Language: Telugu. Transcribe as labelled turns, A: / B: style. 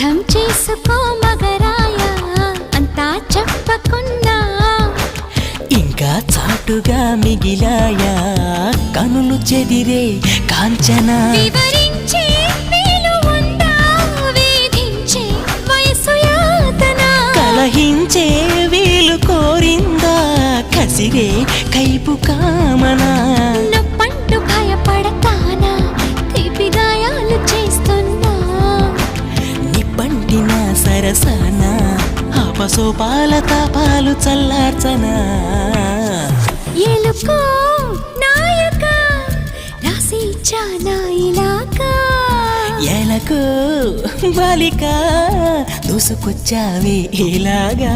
A: అర్థం చేసుకో మగరాయ అంతా చెప్పకున్నా
B: ఇంకా చాటుగా మిగిలాయా కనులు చెదిరే కాంచన
A: వివరించే వీలు ఉందా వేధించే వయసు యాతన
B: కలహించే వీలు కోరిందా కసిరే కైపు కామనా
A: నొప్పంటూ భయపడతానా తీపి గాయాలు చేస్తున్నా
B: నిప్పంటిన సరసన అపసోపాల తాపాలు చల్లార్చనా
A: ఎలుకో నాయక రాసి చానా ఇలాగా
B: ఎలకు బాలిక దూసుకొచ్చావే ఇలాగా